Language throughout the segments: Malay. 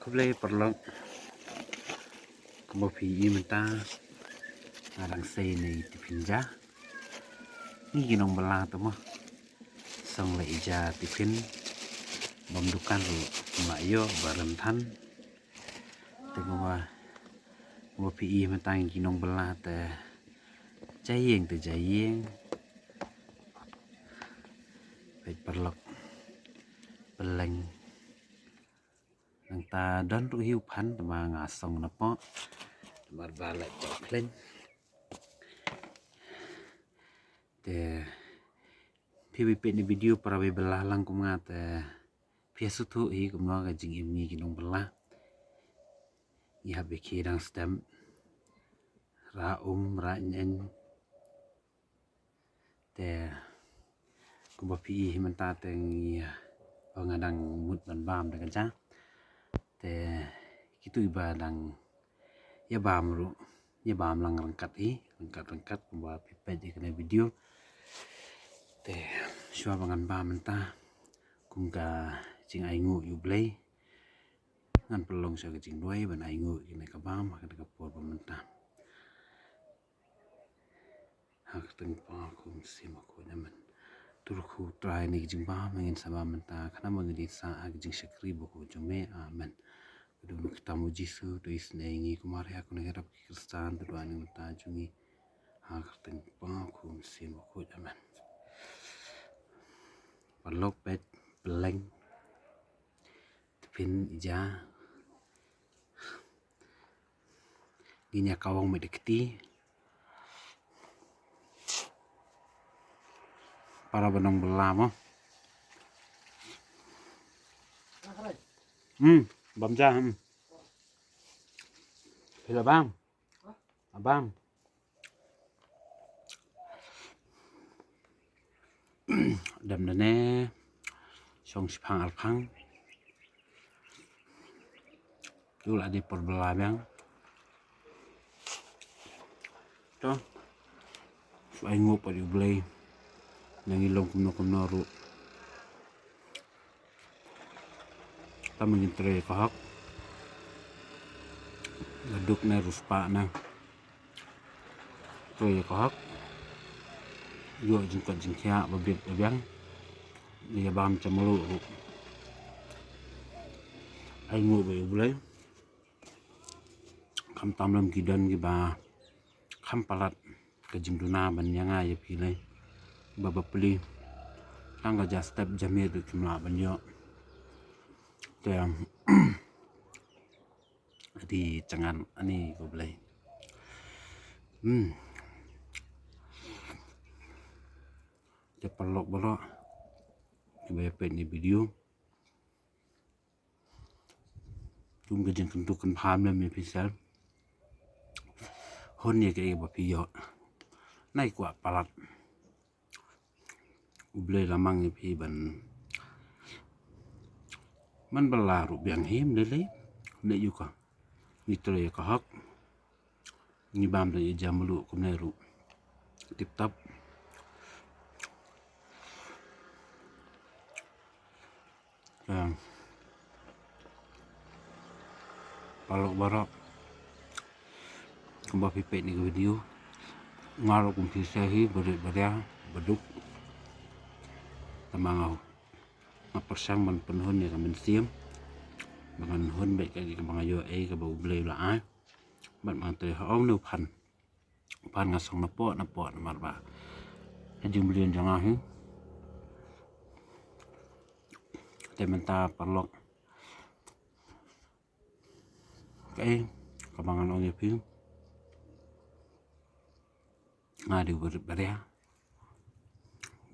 Kublai perlu kemopi menta ngarang say ni tipinja ni ginong bala to mo song le ija tipin bomdukan ru mayo barantan tengwa kemopi menta ginong bala te jayeng baik perlu peleng nang ta don ru hiu pan ma ngasong na po mar bala choklen te PVP ni video para we belalang kum ngate piasu tu hi kum no ga jing imni ginong bela ya be kirang stem ra ra nyen te kum ba pi himanta teng ya ngadang mut ban bam de kan cha te kitu iba dang ya bam ru ya bam lang rangkat kum ba pi pe di kana video te shua bangan ba menta kum ga jing ai ngu yu blai ngan pelong sa ga jing duai ban ai ngu ki ka ba ma ka por ba menta hak teng pa kum sima ko naman turku try ni jing ba mengin sa ba menta kana mang di sa ag jing shakri bo ko jume amen dulu kita muji su tu isnengi kumari aku ngerap kristan tu doa ni menta jungi hak teng pa kum sima ko amen Palok pet peleng pin ija ginya kawang medekti para benong belamo bamja Pila bang abang đầm nè song sipang alpang tu lại đi por bela bang to ai ngop pa di blay nang ilong kum no ru ta mengin tre ka hak gaduk na ruspa na tre ka hak yo jing kan jing kya ba bit bang ni bam chamalu ai ngop ba blay kham tam lam kidan gi ba kham palat ke jing duna ban yanga ya pilai baba pli tangga ja step jamir du kimla ban yo te di jangan ani ko blai te palok bolo ke pe ni video tum ke jing kentu kan pham le mi pisal hon ye ke ba pi yo nai kwa palat blai lamang ye pi ban man bala ru biang him le yu ka ni tre ka hak ni bam de jamlu kum ne ru tip tap palok barok kum ba pi pe ni video ngaro kum pi sahi beria beduk tamangau persang man penhun ya kamen siam bangan hun baik lagi ke bangayo ke bau blai la ai ban mang te hong nu pan ngasong na po na marba jum blien janga hi te menta palok kabangan ong pi ngadi beria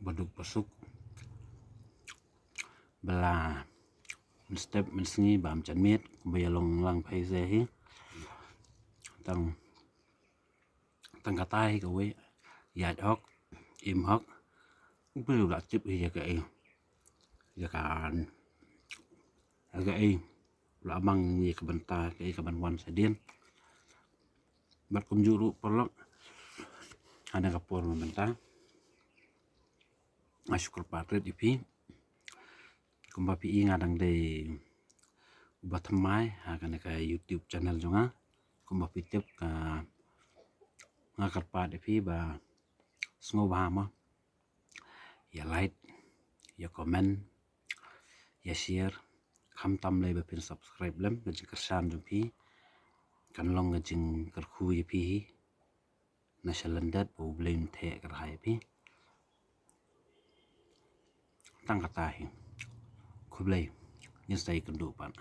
beduk pasuk bela step mensengi bam chan miet bayalong lang phai ze hi tang katai ka we ya hok im hok belu la chip hi ya kan aga la bang ni ka banta ka ban wan sedien bat kum juru polok ada kapur banta asyukur patret ipi kumba pi ngadang de Batamai akan ka YouTube channel jonga kumba pitip ka ngakar pa de pi ba sngo ba ma ya like ya comment ya share kham tam le ba pin subscribe lem ba jing kersan jong pi kan long ga jing kar khu ye pi na shalandat bo blame the kar hai pi tang kata hi khublai yes dai kan do pan